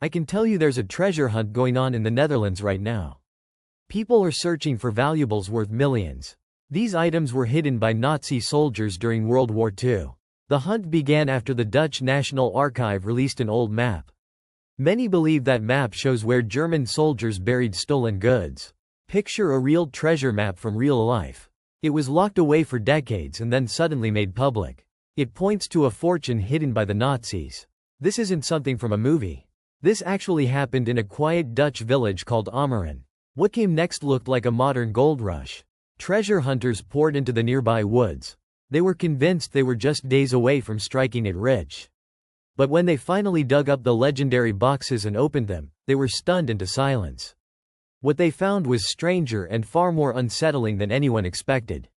I can tell you there's a treasure hunt going on in the Netherlands right now. People are searching for valuables worth millions. These items were hidden by Nazi soldiers during World War II. The hunt began after the Dutch National Archive released an old map. Many believe that map shows where German soldiers buried stolen goods. Picture a real treasure map from real life. It was locked away for decades and then suddenly made public. It points to a fortune hidden by the Nazis. This isn't something from a movie. This actually happened in a quiet Dutch village called Ammeren. What came next looked like a modern gold rush. Treasure hunters poured into the nearby woods. They were convinced they were just days away from striking it rich. But when they finally dug up the legendary boxes and opened them, they were stunned into silence. What they found was stranger and far more unsettling than anyone expected.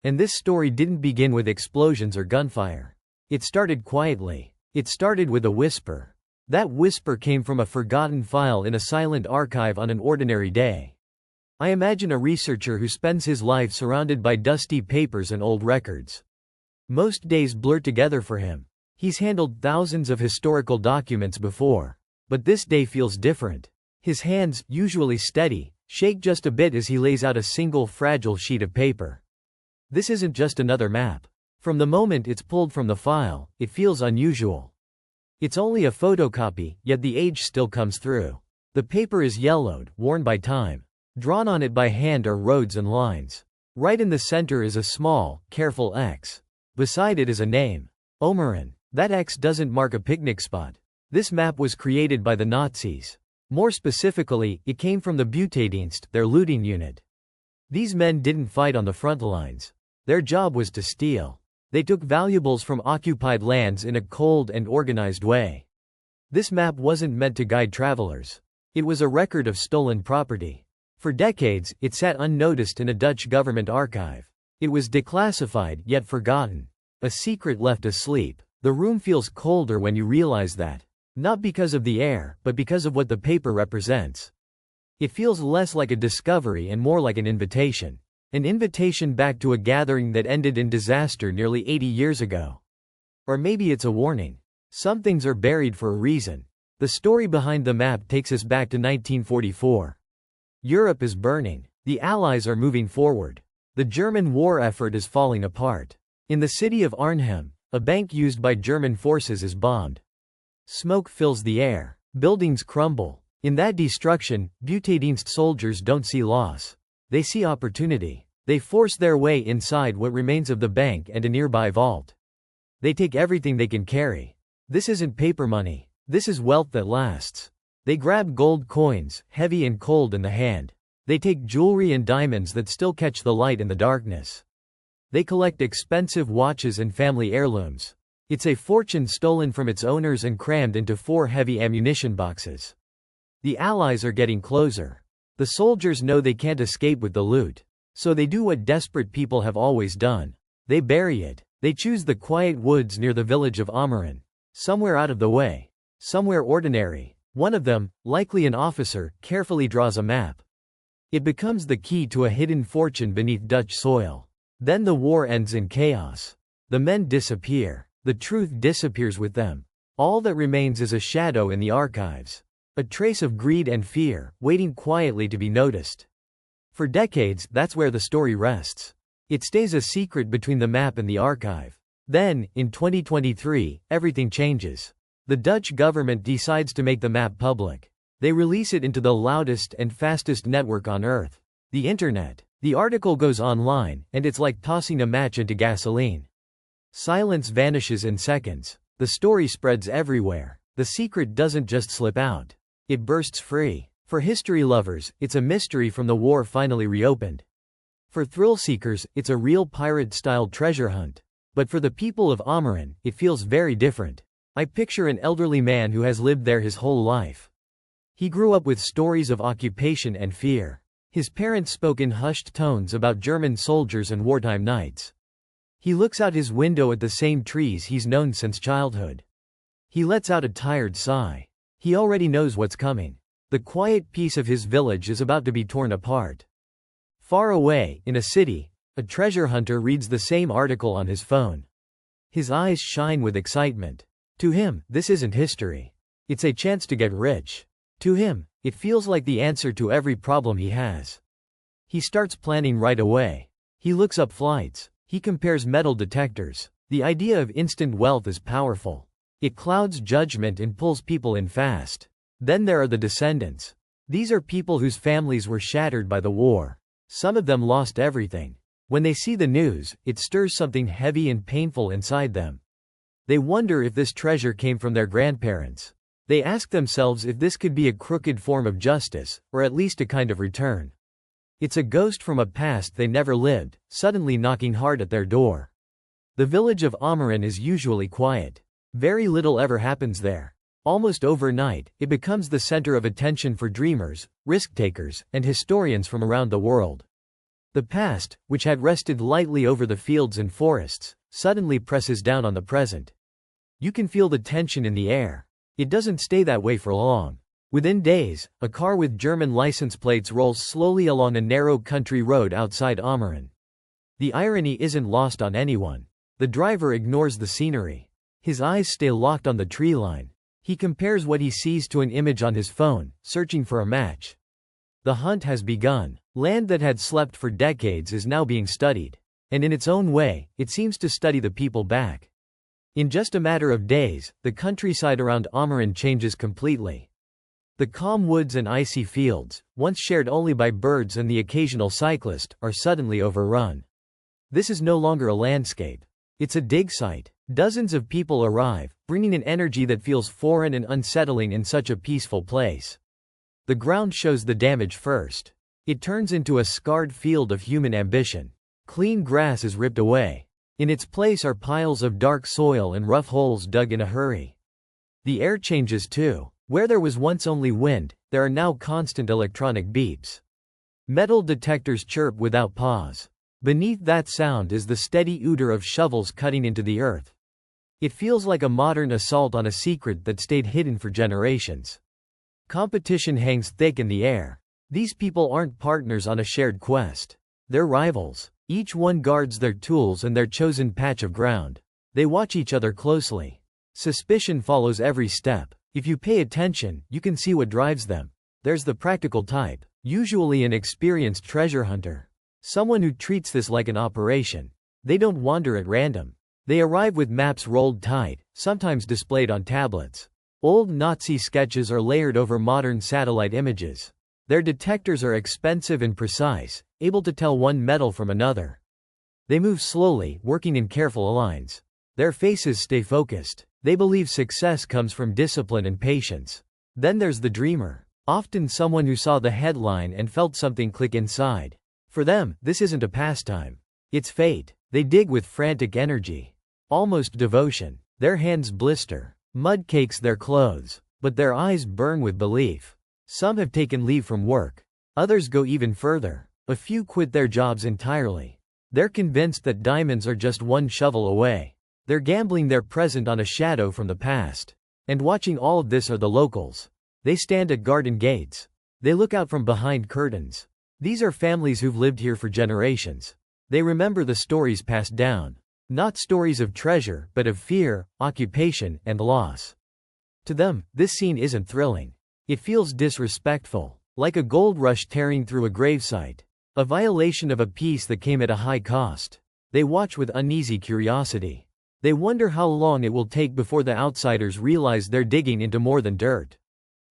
And this story didn't begin with explosions or gunfire. It started quietly. It started with a whisper. That whisper came from a forgotten file in a silent archive on an ordinary day. I imagine a researcher who spends his life surrounded by dusty papers and old records. Most days blur together for him. He's handled thousands of historical documents before. But this day feels different. His hands, usually steady, shake just a bit as he lays out a single fragile sheet of paper. This isn't just another map. From the moment it's pulled from the file, it feels unusual. It's only a photocopy, yet the age still comes through. The paper is yellowed, worn by time. Drawn on it by hand are roads and lines. Right in the center is a small, careful X. Beside it is a name. Ammeren. That X doesn't mark a picnic spot. This map was created by the Nazis. More specifically, it came from the Buitendienst, their looting unit. These men didn't fight on the front lines. Their job was to steal. They took valuables from occupied lands in a cold and organized way. This map wasn't meant to guide travelers. It was a record of stolen property. For decades, it sat unnoticed in a Dutch government archive. It was declassified, yet forgotten. A secret left asleep. The room feels colder when you realize that. Not because of the air, but because of what the paper represents. It feels less like a discovery and more like an invitation. An invitation back to a gathering that ended in disaster nearly 80 years ago. Or maybe it's a warning. Some things are buried for a reason. The story behind the map takes us back to 1944. Europe is burning. The Allies are moving forward. The German war effort is falling apart. In the city of Arnhem, a bank used by German forces is bombed. Smoke fills the air. Buildings crumble. In that destruction, Buitendienst soldiers don't see loss. They see opportunity. They force their way inside what remains of the bank and a nearby vault. They take everything they can carry. This isn't paper money. This is wealth that lasts. They grab gold coins, heavy and cold in the hand. They take jewelry and diamonds that still catch the light in the darkness. They collect expensive watches and family heirlooms. It's a fortune stolen from its owners and crammed into 4 heavy ammunition boxes. The Allies are getting closer. The soldiers know they can't escape with the loot. So they do what desperate people have always done. They bury it. They choose the quiet woods near the village of Ammeren. Somewhere out of the way. Somewhere ordinary. One of them, likely an officer, carefully draws a map. It becomes the key to a hidden fortune beneath Dutch soil. Then the war ends in chaos. The men disappear. The truth disappears with them. All that remains is a shadow in the archives. A trace of greed and fear, waiting quietly to be noticed. For decades, that's where the story rests. It stays a secret between the map and the archive. Then, in 2023, everything changes. The Dutch government decides to make the map public. They release it into the loudest and fastest network on Earth. The Internet. The article goes online, and it's like tossing a match into gasoline. Silence vanishes in seconds. The story spreads everywhere. The secret doesn't just slip out. It bursts free. For history lovers, it's a mystery from the war finally reopened. For thrill seekers, it's a real pirate-style treasure hunt. But for the people of Ammeren, it feels very different. I picture an elderly man who has lived there his whole life. He grew up with stories of occupation and fear. His parents spoke in hushed tones about German soldiers and wartime nights. He looks out his window at the same trees he's known since childhood. He lets out a tired sigh. He already knows what's coming. The quiet peace of his village is about to be torn apart. Far away, in a city, a treasure hunter reads the same article on his phone. His eyes shine with excitement. To him, this isn't history. It's a chance to get rich. To him, it feels like the answer to every problem he has. He starts planning right away. He looks up flights. He compares metal detectors. The idea of instant wealth is powerful. It clouds judgment and pulls people in fast. Then there are the descendants. These are people whose families were shattered by the war. Some of them lost everything. When they see the news, it stirs something heavy and painful inside them. They wonder if this treasure came from their grandparents. They ask themselves if this could be a crooked form of justice, or at least a kind of return. It's a ghost from a past they never lived, suddenly knocking hard at their door. The village of Amaran is usually quiet. Very little ever happens there. Almost overnight, it becomes the center of attention for dreamers, risk-takers, and historians from around the world. The past, which had rested lightly over the fields and forests, suddenly presses down on the present. You can feel the tension in the air. It doesn't stay that way for long. Within days, a car with German license plates rolls slowly along a narrow country road outside Amaran. The irony isn't lost on anyone. The driver ignores the scenery. His eyes stay locked on the tree line. He compares what he sees to an image on his phone, searching for a match. The hunt has begun. Land that had slept for decades is now being studied. And in its own way, it seems to study the people back. In just a matter of days, the countryside around Amaran changes completely. The calm woods and icy fields, once shared only by birds and the occasional cyclist, are suddenly overrun. This is no longer a landscape. It's a dig site. Dozens of people arrive, bringing an energy that feels foreign and unsettling in such a peaceful place. The ground shows the damage first. It turns into a scarred field of human ambition. Clean grass is ripped away. In its place are piles of dark soil and rough holes dug in a hurry. The air changes too. Where there was once only wind, there are now constant electronic beeps. Metal detectors chirp without pause. Beneath that sound is the steady odor of shovels cutting into the earth. It feels like a modern assault on a secret that stayed hidden for generations. Competition hangs thick in the air. These people aren't partners on a shared quest. They're rivals. Each one guards their tools and their chosen patch of ground. They watch each other closely. Suspicion follows every step. If you pay attention, you can see what drives them. There's the practical type, usually an experienced treasure hunter. Someone who treats this like an operation. They don't wander at random. They arrive with maps rolled tight, sometimes displayed on tablets. Old Nazi sketches are layered over modern satellite images. Their detectors are expensive and precise, able to tell one metal from another. They move slowly, working in careful lines. Their faces stay focused. They believe success comes from discipline and patience. Then there's the dreamer. Often someone who saw the headline and felt something click inside. For them, this isn't a pastime. It's fate. They dig with frantic energy. Almost devotion. Their hands blister. Mud cakes their clothes. But their eyes burn with belief. Some have taken leave from work. Others go even further. A few quit their jobs entirely. They're convinced that diamonds are just one shovel away. They're gambling their present on a shadow from the past. And watching all of this are the locals. They stand at garden gates. They look out from behind curtains. These are families who've lived here for generations. They remember the stories passed down. Not stories of treasure, but of fear, occupation, and loss. To them, this scene isn't thrilling. It feels disrespectful, like a gold rush tearing through a gravesite. A violation of a peace that came at a high cost. They watch with uneasy curiosity. They wonder how long it will take before the outsiders realize they're digging into more than dirt.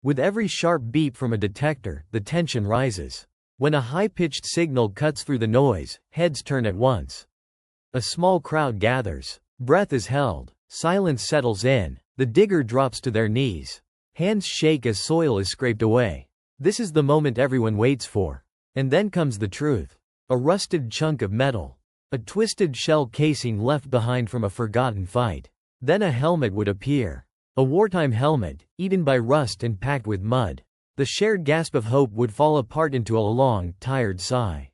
With every sharp beep from a detector, the tension rises. When a high-pitched signal cuts through the noise, heads turn at once. A small crowd gathers. Breath is held. Silence settles in. The digger drops to their knees. Hands shake as soil is scraped away. This is the moment everyone waits for. And then comes the truth. A rusted chunk of metal. A twisted shell casing left behind from a forgotten fight. Then a helmet would appear. A wartime helmet, eaten by rust and packed with mud. The shared gasp of hope would fall apart into a long, tired sigh.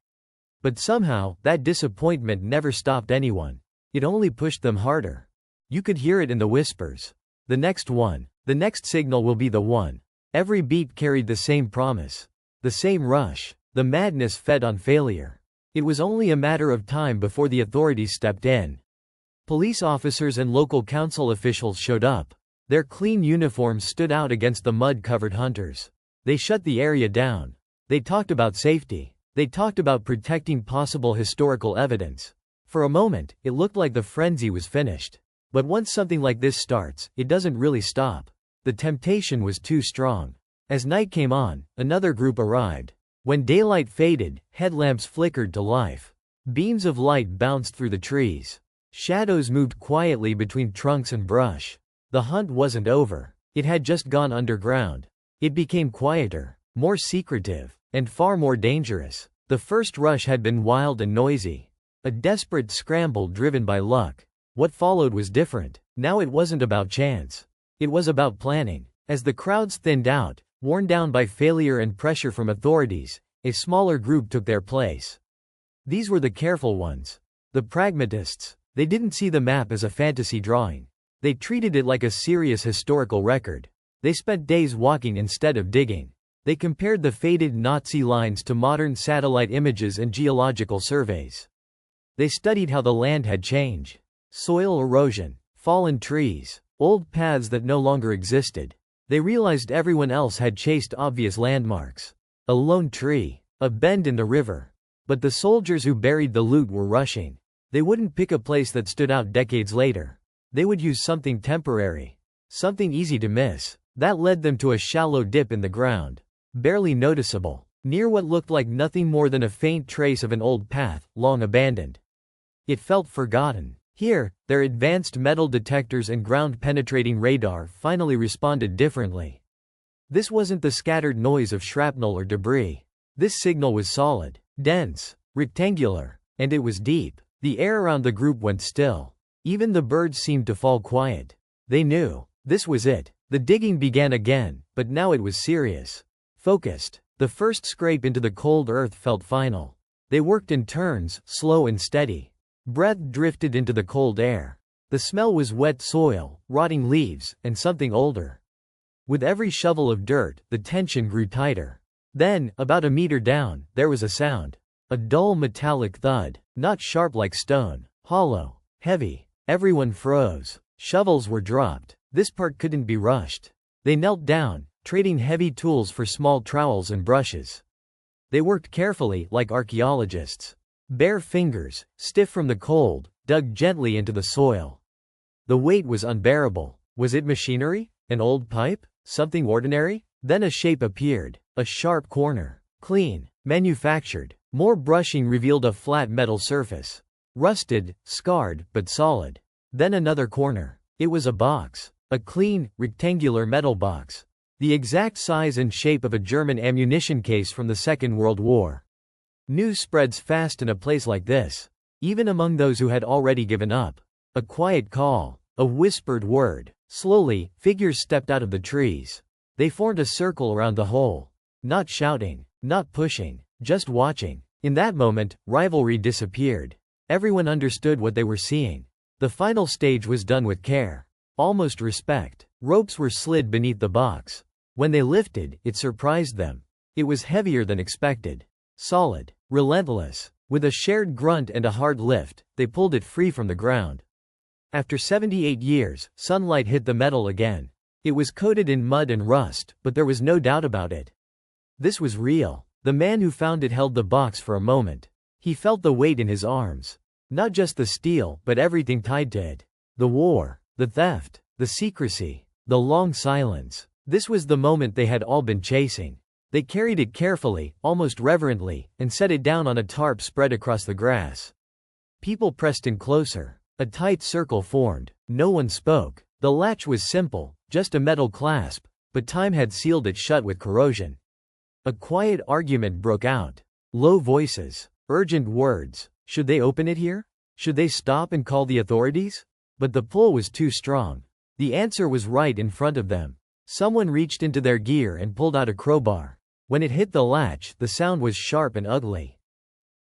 But somehow, that disappointment never stopped anyone. It only pushed them harder. You could hear it in the whispers. The next one. The next signal will be the one. Every beat carried the same promise. The same rush. The madness fed on failure. It was only a matter of time before the authorities stepped in. Police officers and local council officials showed up. Their clean uniforms stood out against the mud-covered hunters. They shut the area down. They talked about safety. They talked about protecting possible historical evidence. For a moment, it looked like the frenzy was finished. But once something like this starts, it doesn't really stop. The temptation was too strong. As night came on, another group arrived. When daylight faded, headlamps flickered to life. Beams of light bounced through the trees. Shadows moved quietly between trunks and brush. The hunt wasn't over. It had just gone underground. It became quieter, more secretive, and far more dangerous. The first rush had been wild and noisy. A desperate scramble driven by luck. What followed was different. Now it wasn't about chance. It was about planning. As the crowds thinned out, worn down by failure and pressure from authorities, a smaller group took their place. These were the careful ones. The pragmatists. They didn't see the map as a fantasy drawing. They treated it like a serious historical record. They spent days walking instead of digging. They compared the faded Nazi lines to modern satellite images and geological surveys. They studied how the land had changed. Soil erosion, fallen trees, old paths that no longer existed. They realized everyone else had chased obvious landmarks. A lone tree, a bend in the river. But the soldiers who buried the loot were rushing. They wouldn't pick a place that stood out decades later. They would use something temporary. Something easy to miss. That led them to a shallow dip in the ground. Barely noticeable. Near what looked like nothing more than a faint trace of an old path, long abandoned. It felt forgotten. Here, their advanced metal detectors and ground-penetrating radar finally responded differently. This wasn't the scattered noise of shrapnel or debris. This signal was solid, dense, rectangular, and it was deep. The air around the group went still. Even the birds seemed to fall quiet. They knew. This was it. The digging began again, but now it was serious. Focused. The first scrape into the cold earth felt final. They worked in turns, slow and steady. Breath drifted into the cold air. The smell was wet soil, rotting leaves, and something older. With every shovel of dirt, the tension grew tighter. Then, about a meter down, there was a sound. A dull metallic thud, not sharp like stone, hollow, heavy. Everyone froze. Shovels were dropped. This part couldn't be rushed. They knelt down, trading heavy tools for small trowels and brushes. They worked carefully, like archaeologists. Bare fingers, stiff from the cold, dug gently into the soil. The weight was unbearable. Was it machinery? An old pipe? Something ordinary? Then a shape appeared. A sharp corner. Clean. Manufactured. More brushing revealed a flat metal surface. Rusted, scarred, but solid. Then another corner. It was a box. A clean, rectangular metal box. The exact size and shape of a German ammunition case from the Second World War. News spreads fast in a place like this. Even among those who had already given up. A quiet call. A whispered word. Slowly, figures stepped out of the trees. They formed a circle around the hole. Not shouting. Not pushing. Just watching. In that moment, rivalry disappeared. Everyone understood what they were seeing. The final stage was done with care. Almost respect. Ropes were slid beneath the box. When they lifted, it surprised them. It was heavier than expected. Solid. Relentless. With a shared grunt and a hard lift, they pulled it free from the ground. After 78 years, sunlight hit the metal again. It was coated in mud and rust, but there was no doubt about it. This was real. The man who found it held the box for a moment. He felt the weight in his arms. Not just the steel, but everything tied to it. The war, the theft, the secrecy, the long silence. This was the moment they had all been chasing. They carried it carefully, almost reverently, and set it down on a tarp spread across the grass. People pressed in closer. A tight circle formed. No one spoke. The latch was simple, just a metal clasp, but time had sealed it shut with corrosion. A quiet argument broke out. Low voices. Urgent words. Should they open it here? Should they stop and call the authorities? But the pull was too strong. The answer was right in front of them. Someone reached into their gear and pulled out a crowbar. When it hit the latch, the sound was sharp and ugly.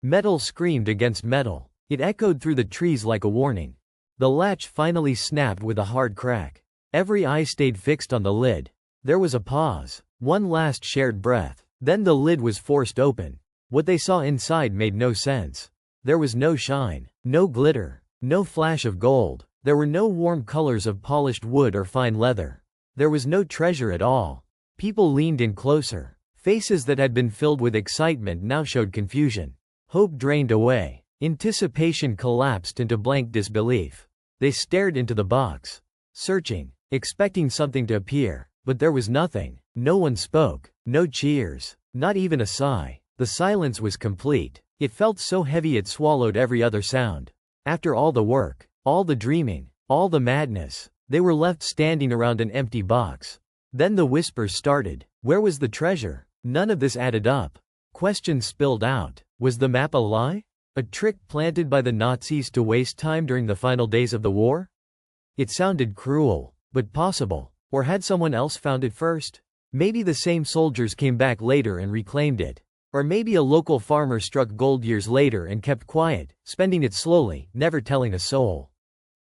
Metal screamed against metal. It echoed through the trees like a warning. The latch finally snapped with a hard crack. Every eye stayed fixed on the lid. There was a pause. One last shared breath. Then the lid was forced open. What they saw inside made no sense. There was no shine, no glitter, no flash of gold. There were no warm colors of polished wood or fine leather. There was no treasure at all. People leaned in closer. Faces that had been filled with excitement now showed confusion. Hope drained away. Anticipation collapsed into blank disbelief. They stared into the box, searching, expecting something to appear, but there was nothing. No one spoke, no cheers, not even a sigh. The silence was complete. It felt so heavy it swallowed every other sound. After all the work, all the dreaming, all the madness, they were left standing around an empty box. Then the whispers started. Where was the treasure? None of this added up. Questions spilled out. Was the map a lie? A trick planted by the Nazis to waste time during the final days of the war? It sounded cruel, but possible. Or had someone else found it first? Maybe the same soldiers came back later and reclaimed it. Or maybe a local farmer struck gold years later and kept quiet, spending it slowly, never telling a soul.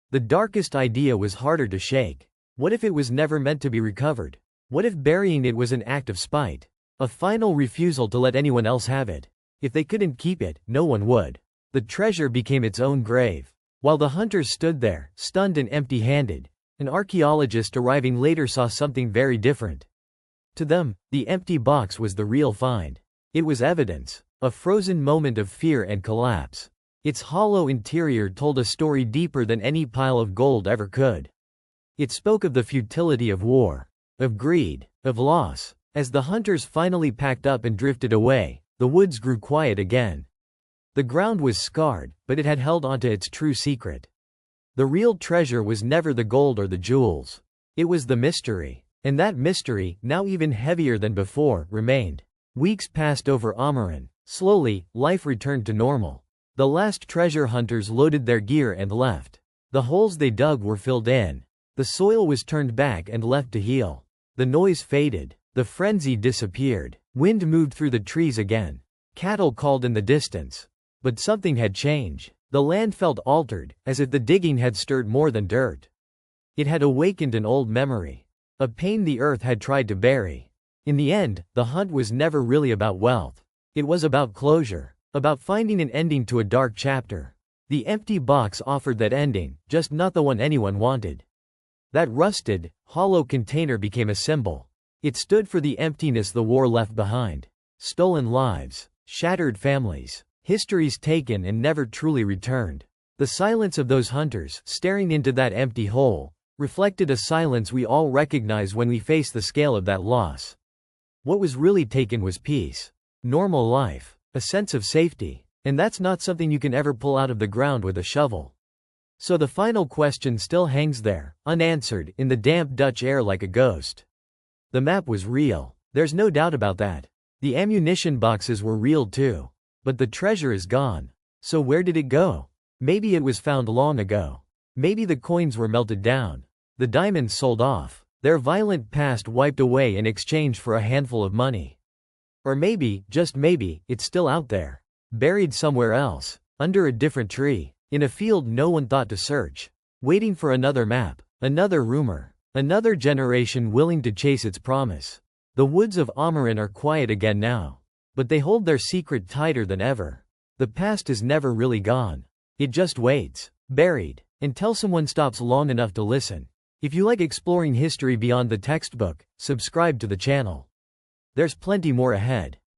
The darkest idea was harder to shake. What if it was never meant to be recovered? What if burying it was an act of spite? A final refusal to let anyone else have it. If they couldn't keep it, no one would. The treasure became its own grave. While the hunters stood there, stunned and empty-handed, an archaeologist arriving later saw something very different. To them, the empty box was the real find. It was evidence, a frozen moment of fear and collapse. Its hollow interior told a story deeper than any pile of gold ever could. It spoke of the futility of war, of greed, of loss. As the hunters finally packed up and drifted away, the woods grew quiet again. The ground was scarred, but it had held onto its true secret. The real treasure was never the gold or the jewels. It was the mystery. And that mystery, now even heavier than before, remained. Weeks passed over Amaran. Slowly, life returned to normal. The last treasure hunters loaded their gear and left. The holes they dug were filled in. The soil was turned back and left to heal. The noise faded. The frenzy disappeared. Wind moved through the trees again. Cattle called in the distance. But something had changed. The land felt altered, as if the digging had stirred more than dirt. It had awakened an old memory. A pain the earth had tried to bury. In the end, the hunt was never really about wealth. It was about closure. About finding an ending to a dark chapter. The empty box offered that ending, just not the one anyone wanted. That rusted, hollow container became a symbol. It stood for the emptiness the war left behind. Stolen lives, shattered families, histories taken and never truly returned. The silence of those hunters, staring into that empty hole, reflected a silence we all recognize when we face the scale of that loss. What was really taken was peace. Normal life. A sense of safety. And that's not something you can ever pull out of the ground with a shovel. So the final question still hangs there, unanswered, in the damp Dutch air like a ghost. The map was real. There's no doubt about that. The ammunition boxes were real too. But the treasure is gone. So where did it go? Maybe it was found long ago. Maybe the coins were melted down. The diamonds sold off. Their violent past wiped away in exchange for a handful of money. Or maybe, just maybe, it's still out there. Buried somewhere else. Under a different tree. In a field no one thought to search. Waiting for another map. Another rumor. Another generation willing to chase its promise. The woods of Amaran are quiet again now. But they hold their secret tighter than ever. The past is never really gone. It just waits. Buried. Until someone stops long enough to listen. If you like exploring history beyond the textbook, subscribe to the channel. There's plenty more ahead.